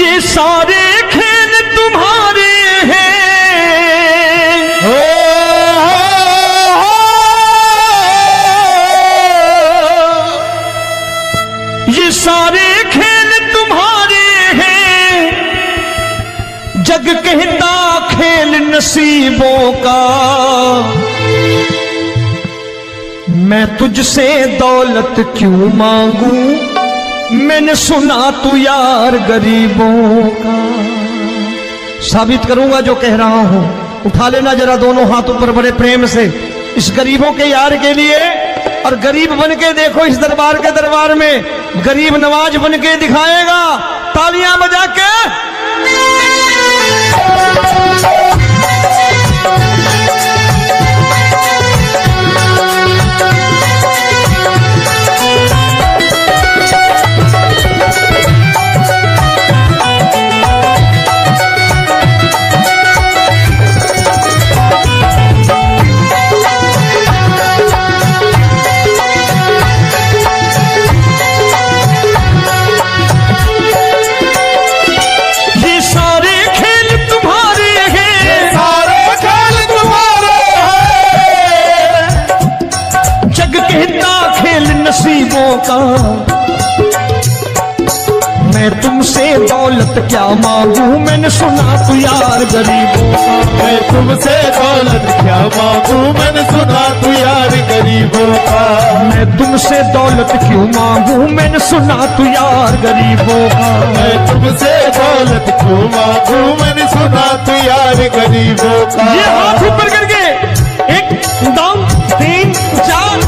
ये सारे खेल तुम्हारे हैं, ये सारे खेल तुम्हारे हैं, जग कहता खेल नसीबों का। मैं तुझसे दौलत क्यों मांगू, मैंने सुना तू यार गरीबों का। साबित करूंगा जो कह रहा हूं। उठा लेना जरा दोनों हाथों पर बड़े प्रेम से इस गरीबों के यार के लिए, और गरीब बन के देखो इस दरबार के दरबार में गरीब नवाज बन के दिखाएगा, तालियां बजा के। नसीबों का मैं तुमसे दौलत क्या मांगू, मैंने सुना तू यार गरीबों का। मैं तुमसे दौलत क्या मांगू, मैंने सुना तू यार गरीबों का। मैं तुमसे दौलत क्यों मांगू, मैंने सुना तू यार गरीबों का। मैं तुमसे दौलत क्यों मांगू, मैंने सुना तू यार गरीबों का। ये हाथ ऊपर करके 1 2 3 4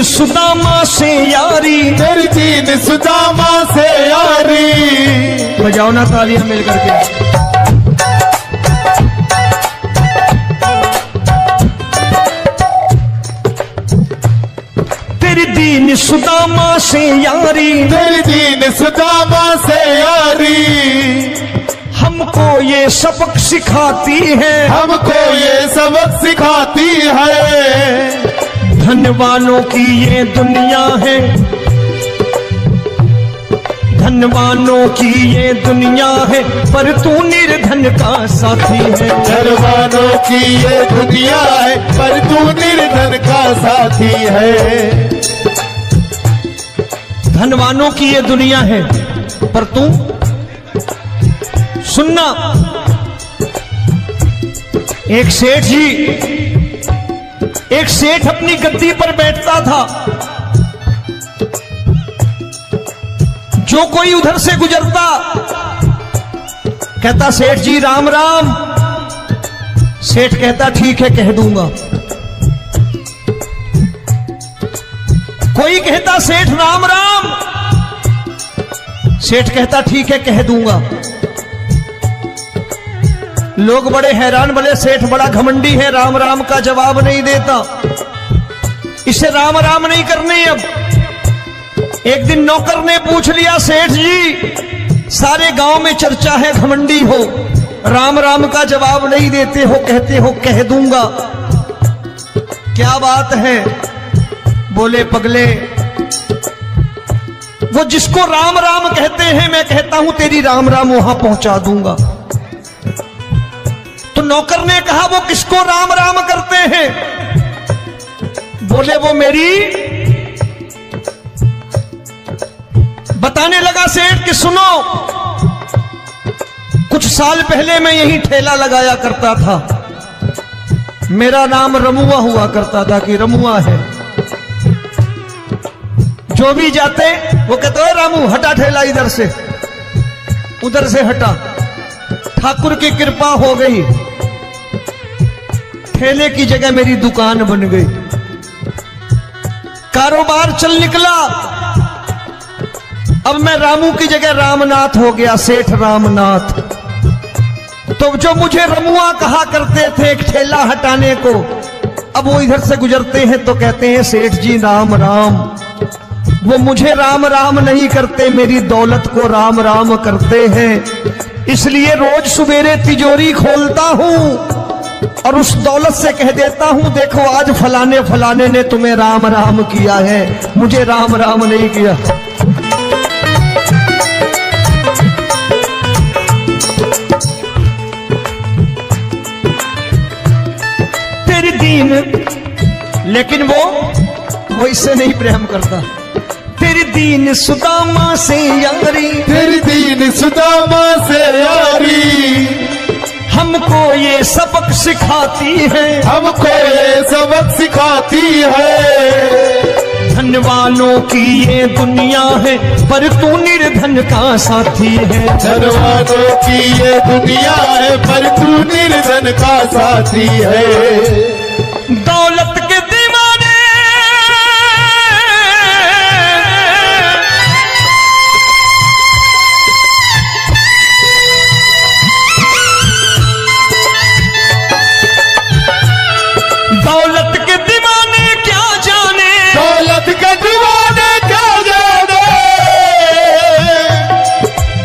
सुदामा से यारी, तेरी दीन सुदामा से यारी। बजाओ ना तालियां मिल करके। तेरी दीन सुदामा से यारी, तेरी दीन सुदामा से यारी। हमको ये सबक सिखाती है, हमको ये सबक सिखाती है। धनवानों की ये दुनिया है, धनवानों की ये दुनिया है, पर तू निर्धन का साथी है। धनवानों की ये दुनिया है, पर तू निर्धन का साथी है। धनवानों की ये दुनिया है, पर तू सुनना। एक सेठ अपनी गद्दी पर बैठता था। जो कोई उधर से गुजरता कहता सेठ जी राम राम। सेठ कहता ठीक है कह दूंगा। कोई कहता सेठ राम राम। सेठ कहता ठीक है कह दूंगा। लोग बड़े हैरान, बोले सेठ बड़ा घमंडी है, राम राम का जवाब नहीं देता, इसे राम राम नहीं करने। अब एक दिन नौकर ने पूछ लिया सेठ जी सारे गांव में चर्चा है घमंडी हो, राम राम का जवाब नहीं देते हो, कहते हो कह दूंगा, क्या बात है? बोले पगले वो जिसको राम राम कहते हैं मैं कहता हूं तेरी राम राम वहां पहुंचा दूंगा। तो नौकर ने कहा वो किसको राम राम करते हैं? बोले वो मेरी। बताने लगा सेठ कि सुनो, कुछ साल पहले मैं यही ठेला लगाया करता था, मेरा नाम रमुआ हुआ करता था कि रमुआ है। जो भी जाते वो कहते हैं रामू हटा ठेला इधर से, उधर से हटा। ठाकुर की कृपा हो गई, ठेले की जगह मेरी दुकान बन गई, कारोबार चल निकला। अब मैं रामू की जगह रामनाथ हो गया, सेठ रामनाथ। तो जो मुझे रमुआ कहा करते थे एक ठेला हटाने को, अब वो इधर से गुजरते हैं तो कहते हैं सेठ जी राम राम। वो मुझे राम राम नहीं करते, मेरी दौलत को राम राम करते हैं। इसलिए रोज सवेरे तिजोरी खोलता हूं और उस दौलत से कह देता हूं, देखो आज फलाने फलाने ने तुम्हें राम राम किया है, मुझे राम राम नहीं किया। तेरी दीन, लेकिन वो इससे नहीं प्रेम करता। तेरी दीन सुदामा से यारी, तेरी दीन सुदामा से यारी, हमको ये सबक सिखाती है, हमको ये सबक सिखाती है। धन वालों की ये दुनिया है, पर तू निर्धन का साथी है। धन वालों की ये दुनिया है, पर तू निर्धन का साथी है। दौलत के दीवाने दौलत के दीवाने क्या जाने, दौलत के दीवाने क्या जाने।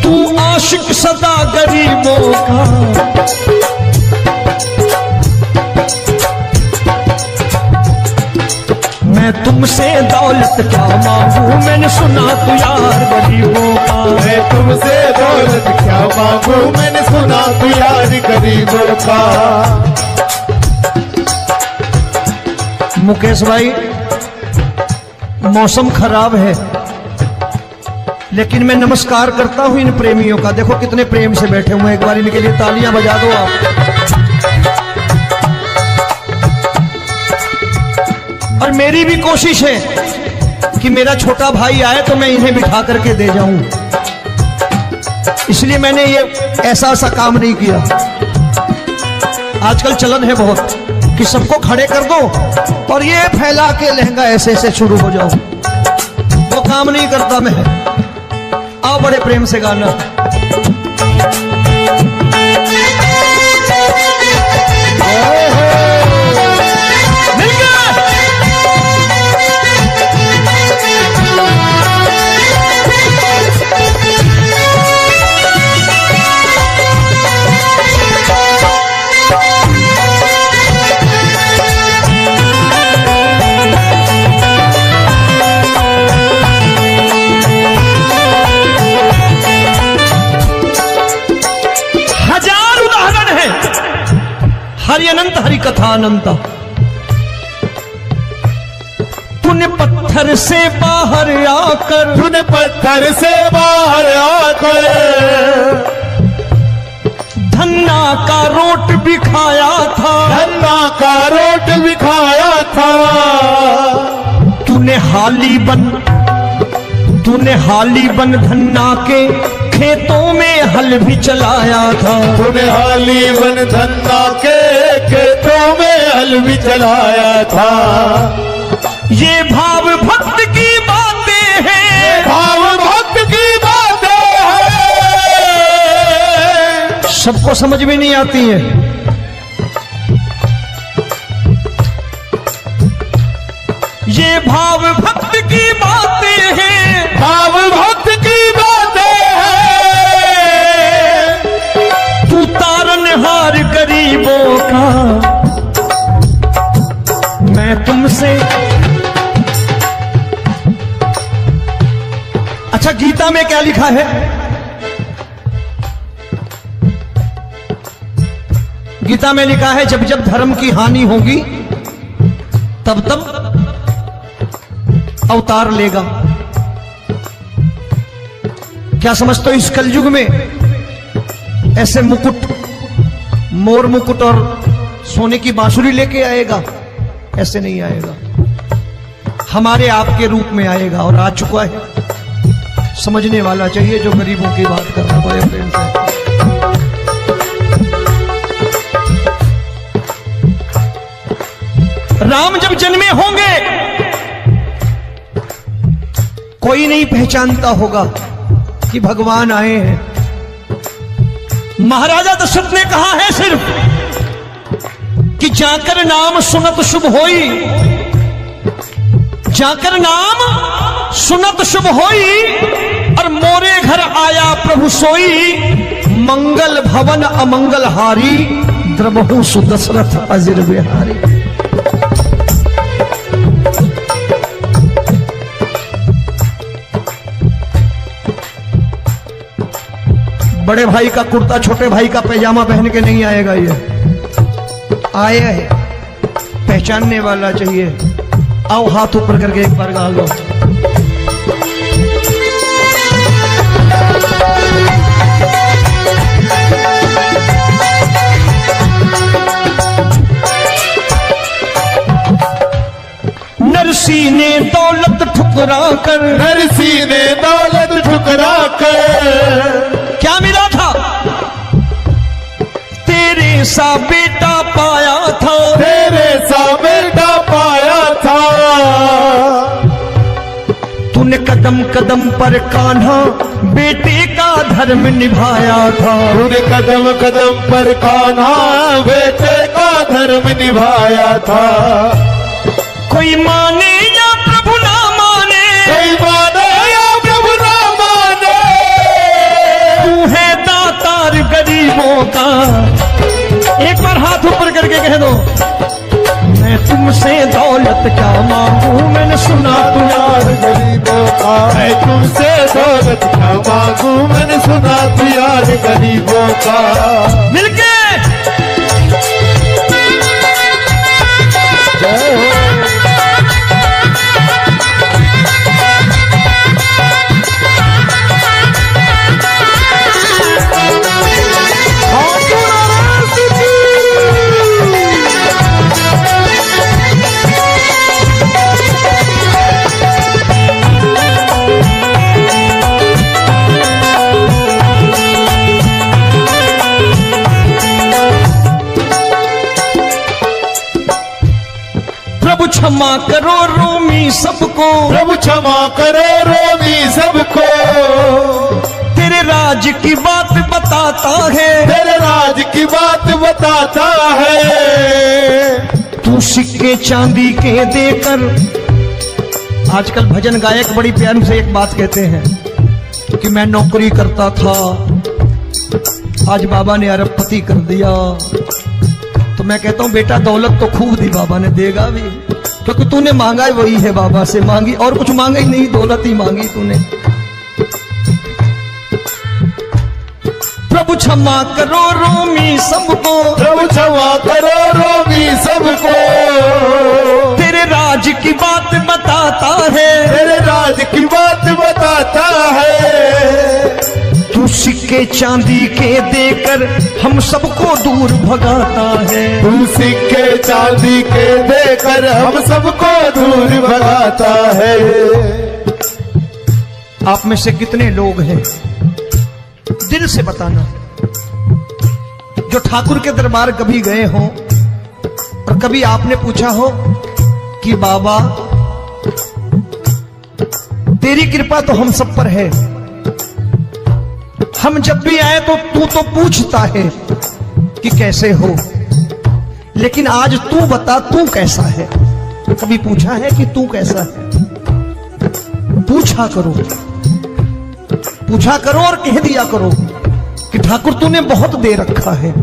तू आशिक सदा गरीबों का, मैं तुमसे दौलत क्या मांगू, मैंने सुना तू यार गरीबों का। मैं तुमसे दौलत क्या मांगू, मैंने सुना तू यार गरीबों का। मुकेश भाई, मौसम खराब है, लेकिन मैं नमस्कार करता हूं इन प्रेमियों का। देखो कितने प्रेम से बैठे हुए हैं, एक बार इनके लिए तालियां बजा दो आप। और मेरी भी कोशिश है कि मेरा छोटा भाई आए तो मैं इन्हें बिठा करके दे जाऊं, इसलिए मैंने ये ऐसा काम नहीं किया। आजकल चलन है बहुत कि सबको खड़े कर दो और ये फैला के लहंगा ऐसे ऐसे शुरू हो जाओ, वो काम नहीं करता मैं। आओ बड़े प्रेम से गाना। हरि अनंत हरि कथा अनंत। तूने पत्थर से बाहर आकर, तूने पत्थर से बाहर आकर धन्ना का रोट भी खाया था, धन्ना का रोट भी खाया था। तूने हाली बन धन्ना के खेतों में हल भी चलाया था। तूने हाली बन धन्ना के खेतों में हल भी चलाया था। ये भाव भक्त की बातें हैं, भाव भक्त की बातें हैं, सबको समझ में नहीं आती है। ये भाव भक्त की बातें हैं, भाव भक्त की बातें हैं। तू तारनहार गरीबों का, मैं तुमसे। अच्छा, गीता में क्या लिखा है? गीता में लिखा है जब जब धर्म की हानि होगी तब तब अवतार लेगा। क्या समझते हो, इस कलयुग में ऐसे मुकुट, मोर मुकुट और सोने की बांसुरी लेके आएगा? ऐसे नहीं आएगा, हमारे आपके रूप में आएगा और आ चुका है। समझने वाला चाहिए जो गरीबों की बात कर रहा है बड़े प्रेम से। राम जब जन्मे होंगे कोई नहीं पहचानता होगा, कि भगवान आए हैं। महाराजा दशरथ ने कहा है सिर्फ कि जाकर नाम सुनत शुभ होई, जाकर नाम सुनत शुभ होई, और मोरे घर आया प्रभु सोई, मंगल भवन अमंगल हारी, द्रबहु सुदशरथ अजिर बिहारी। बड़े भाई का कुर्ता छोटे भाई का पैजामा पहन के नहीं आएगा, ये आया है पहचानने वाला चाहिए। आओ हाथ ऊपर करके एक बार गा लो। नरसी ने दौलत ठुकरा कर, नरसी ने दौलत ठुकरा कर, क्या मिला था? तेरे सा बेटा पाया था, तेरे सा बेटा पाया था। तूने कदम कदम पर कान्हा बेटे का धर्म निभाया था, तूने कदम कदम पर कान्हा बेटे का धर्म निभाया था। कोई माने या प्रभु ना माने, कोई माने या प्रभु ना माने, तू है दातार गरीबों का। एक बार हाथ ऊपर करके कह दो, मैं तुमसे दौलत क्या मांगू, मैंने सुना तू यार गरीबों का। मैं तुमसे दौलत क्या मांगू, मैंने सुना तू यार गरीबों का। मिलके क्षमा करो रोमी सबको, प्रभु क्षमा करो रोमी सबको। तेरे राज की बात बताता है, तेरे राज की बात बताता है। तू सिक्के चांदी के देकर, आजकल भजन गायक बड़ी प्यार से एक बात कहते हैं कि मैं नौकरी करता था, आज बाबा ने अरबपति कर दिया। तो मैं कहता हूं बेटा दौलत तो खूब दी बाबा ने, देगा भी, क्योंकि तूने मांगा वही है बाबा से, मांगी और कुछ मांगा ही नहीं, दौलत ही मांगी तूने। प्रभु क्षमा करो रोमी सबको, प्रभु क्षमा करो रोमी सबको। तेरे राज की बात बताता है, तेरे राज की बात बताता है। तू सिक्के चांदी के देकर हम सबको दूर भगाता है, तू सिक्के चांदी के देकर हम सबको दूर भगाता है। आप में से कितने लोग हैं, दिल से बताना, जो ठाकुर के दरबार कभी गए हो और कभी आपने पूछा हो कि बाबा तेरी कृपा तो हम सब पर है, हम जब भी आए तो तू तो पूछता है कि कैसे हो, लेकिन आज तू बता तू कैसा है। कभी पूछा है कि तू कैसा है? पूछा करो, पूछा करो और कह दिया करो कि ठाकुर तूने बहुत दे रखा है,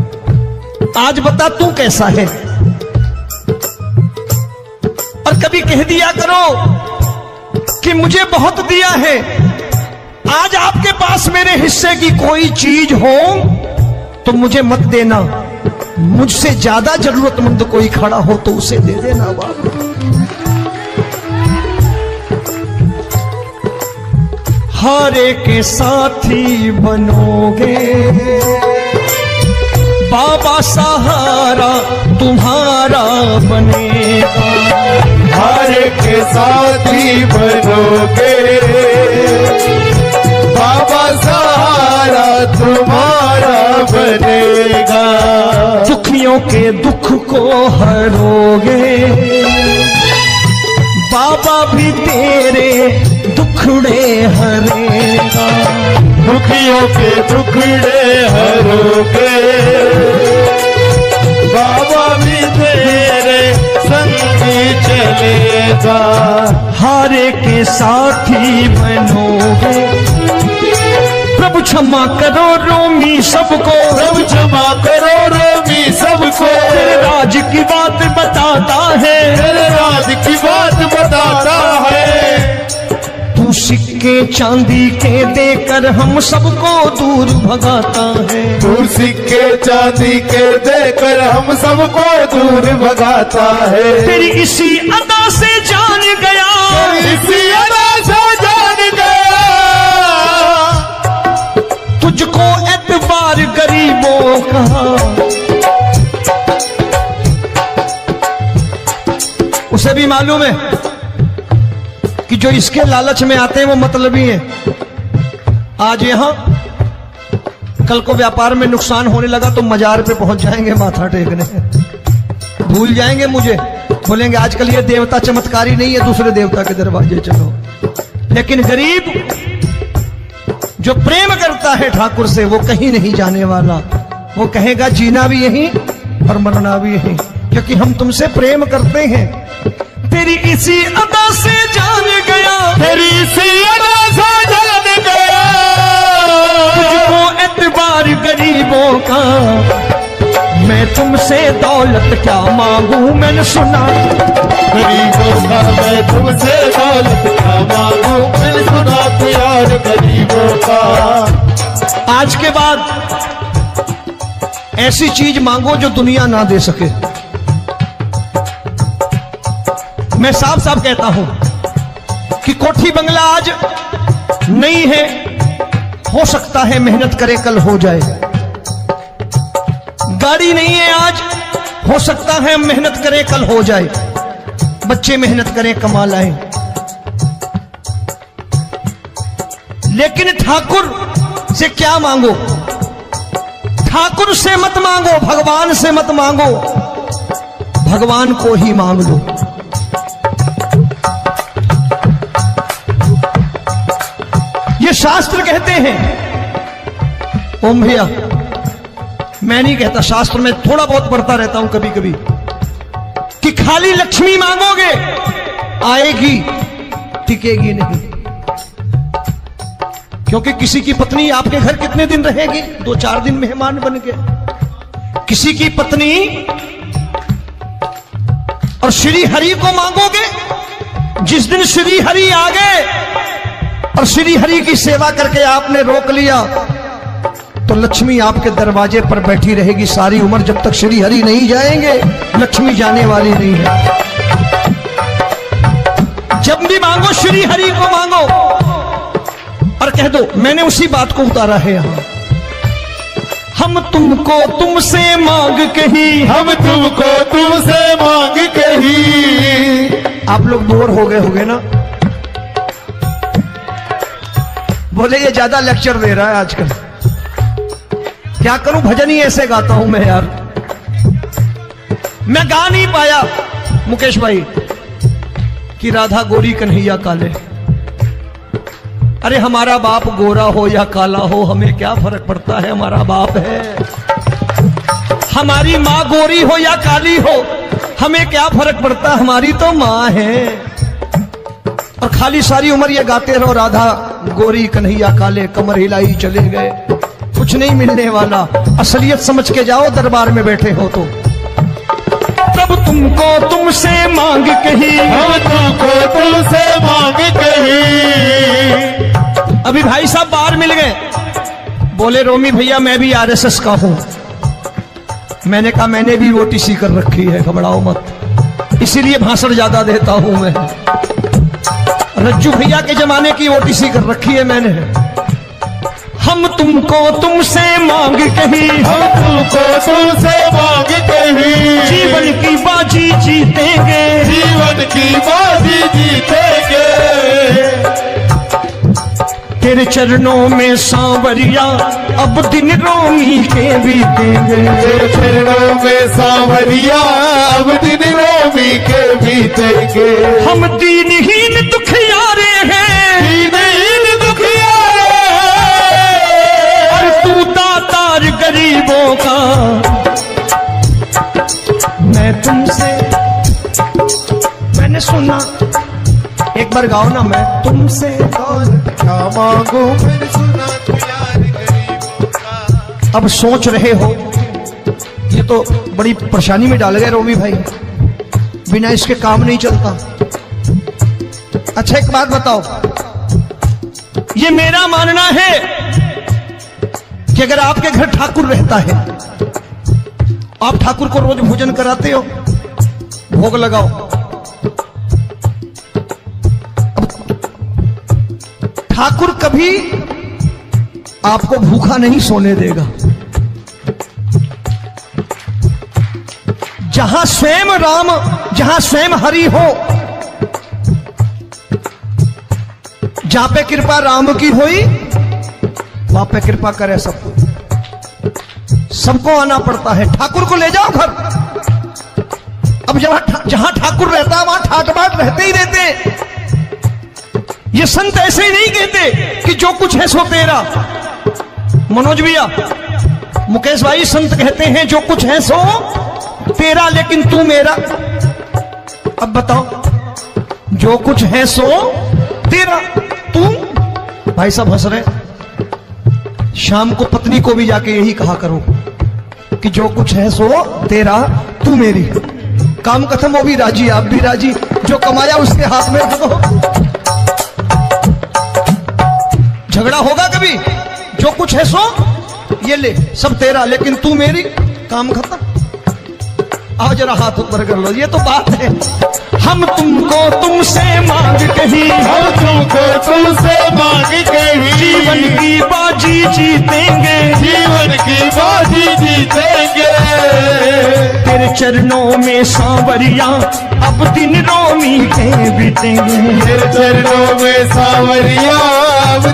आज बता तू कैसा है। और कभी कह दिया करो कि मुझे बहुत दिया है, आज आपके पास मेरे हिस्से की कोई चीज हो तो मुझे मत देना, मुझसे ज्यादा जरूरतमंद कोई खड़ा हो तो उसे दे देना बाबा। हारे के साथी बनोगे बाबा, सहारा तुम्हारा बनेगा। हारे के साथी बनोगे बाबा, सहारा तुम्हारा बनेगा। दुखियों के दुख को हरोगे बाबा, भी तेरे दुखड़े हरेगा। दुखियों के दुखड़े हरोगे, बाबा भी तेरे संगी चलेगा, हारे के साथी बनोगे। प्रभु क्षमा करो रोमी सबको, प्रभु क्षमा करो रोमी सबको, तेरे राज की बात बताता है, तेरे राज की बात बताता है। तू सिक्के चांदी के देकर हम सबको दूर भगाता है, तू सिक्के चांदी के देकर हम सबको दूर भगाता है। तेरी इसी अदा से जान गया, इसी अदा से जान गया, तुझको एतबार गरीबों का। उसे भी मालूम है कि जो इसके लालच में आते हैं वो मतलबी हैं। आज यहां कल को व्यापार में नुकसान होने लगा तो मजार पे पहुंच जाएंगे माथा टेकने, भूल जाएंगे मुझे, बोलेंगे आजकल ये देवता चमत्कारी नहीं है, दूसरे देवता के दरवाजे चलो। लेकिन गरीब जो प्रेम करता है ठाकुर से वो कहीं नहीं जाने वाला, वो कहेगा जीना भी यहीं और मरना भी यहीं, क्योंकि हम तुमसे प्रेम करते हैं। तेरी इसी अदा से जान गया, तेरी इसी अदा से जान गया, तुझको एतबार गरीबों का। मैं तुमसे दौलत क्या मांगू, मैंने सुना गरीबों का मैं तुमसे दौलत क्या मांगू, मैंने सुना प्यार गरीबों का। आज के बाद ऐसी चीज मांगो जो दुनिया ना दे सके। मैं साफ साफ कहता हूं कि कोठी बंगला आज नहीं है, हो सकता है मेहनत करे कल हो जाए। गाड़ी नहीं है आज, हो सकता है मेहनत करें कल हो जाए। बच्चे मेहनत करें कमा लाएं, लेकिन ठाकुर से क्या मांगो? ठाकुर से मत मांगो, भगवान से मत मांगो, भगवान को ही मांग लो। ये शास्त्र कहते हैं, ओम भैया मैं नहीं कहता, शास्त्र में थोड़ा बहुत पढ़ता रहता हूं कभी कभी, कि खाली लक्ष्मी मांगोगे आएगी, टिकेगी नहीं। क्योंकि किसी की पत्नी आपके घर कितने दिन रहेगी? 2-4 दिन मेहमान बन के। किसी की पत्नी और श्री हरि को मांगोगे, जिस दिन श्री हरि आ गए और श्री हरि की सेवा करके आपने रोक लिया तो लक्ष्मी आपके दरवाजे पर बैठी रहेगी सारी उम्र। जब तक श्री हरि नहीं जाएंगे लक्ष्मी जाने वाली नहीं है। जब भी मांगो श्री हरि को मांगो और कह दो मैंने उसी बात को उतारा है यहां, हम तुमको तुमसे मांग कही, हम तुमको तुमसे मांग कही। आप लोग बोर हो गए होंगे ना, बोले ये ज्यादा लेक्चर दे रहा है आजकल। क्या करूं, भजन ही ऐसे गाता हूं मैं यार। मैं गा नहीं पाया मुकेश भाई कि राधा गोरी कन्हैया काले। अरे हमारा बाप गोरा हो या काला हो हमें क्या फर्क पड़ता है, हमारा बाप है। हमारी माँ गोरी हो या काली हो हमें क्या फर्क पड़ता, हमारी तो माँ है। और खाली सारी उम्र ये गाते रहो राधा गोरी कन्हैया काले, कमर हिलाई चले गए, कुछ नहीं मिलने वाला। असलियत समझ के जाओ दरबार में बैठे हो तो। तब तुमको तुमसे मांग कही, हम तुमको तुमसे मांग कही। अभी भाई साहब बाहर मिल गए, बोले रोमी भैया मैं भी आरएसएस का हूं। मैंने कहा मैंने भी ओटीसी कर रखी है, घबराओ मत, इसीलिए भाषण ज्यादा देता हूं मैं। रज्जू भैया के जमाने की ओटीसी कर रखी है मैंने। हम तुमको तुमसे मांग कही, हम तुमको तुमसे मांग कही। जीवन की बाजी जीतेंगे, जीवन की बाजी जीतेंगे। तेरे चरणों में सांवरिया अब दिन रोमी के बीतेंगे। तेरे चरणों में सांवरिया अब दिन रोमी के बीतेंगे। हम दीनहीन दुखियारे हैं, दीनहीन दुखियारे हैं। एक बार गाओ ना, मैं तुमसे दौलत क्या मांगू, मैंने सुना तू यार गरीबों का। अब सोच रहे हो ये तो बड़ी परेशानी में डाल गए रोमी भाई, बिना इसके काम नहीं चलता। अच्छा एक बात बताओ, ये मेरा मानना है कि अगर आपके घर ठाकुर रहता है, आप ठाकुर को रोज भोजन कराते हो, भोग लगाओ, अब ठाकुर कभी आपको भूखा नहीं सोने देगा। जहां स्वयं राम, जहां स्वयं हरि हो, जहां पे कृपा राम की हुई, वहां पे कृपा करे सबको, सबको आना पड़ता है। ठाकुर को ले जाओ घर। अब जहां ठाकुर रहता है वहां ठाट बाट रहते ही रहते। ये संत ऐसे ही नहीं कहते कि जो कुछ है सो तेरा। मनोज भैया, मुकेश भाई, संत कहते हैं जो कुछ है सो तेरा, लेकिन तू मेरा। अब बताओ, जो कुछ है सो तेरा, तू। भाई साहब हंस रहे। शाम को पत्नी को भी जाके यही कहा करो कि जो कुछ है सो तेरा, तू मेरी। काम खत्म, वो भी राजी, आप भी राजी, जो कमाया उसके हाथ में रख दो। झगड़ा होगा कभी? जो कुछ है सो ये ले, सब तेरा, लेकिन तू मेरी। काम खत्म। आओ जरा हाथ ऊपर कर लो, ये तो बात है। हम तुमको तुमसे मांग कहीं, हम तुमको तुमसे मांग कहीं, जीवन की बाजी जीतेंगे, जीवन की बाजी जीतेंगे। तेरे चरणों में सांवरिया अब दिन रोमी के बीतेंगे। तेरे चरणों में सांवरिया अब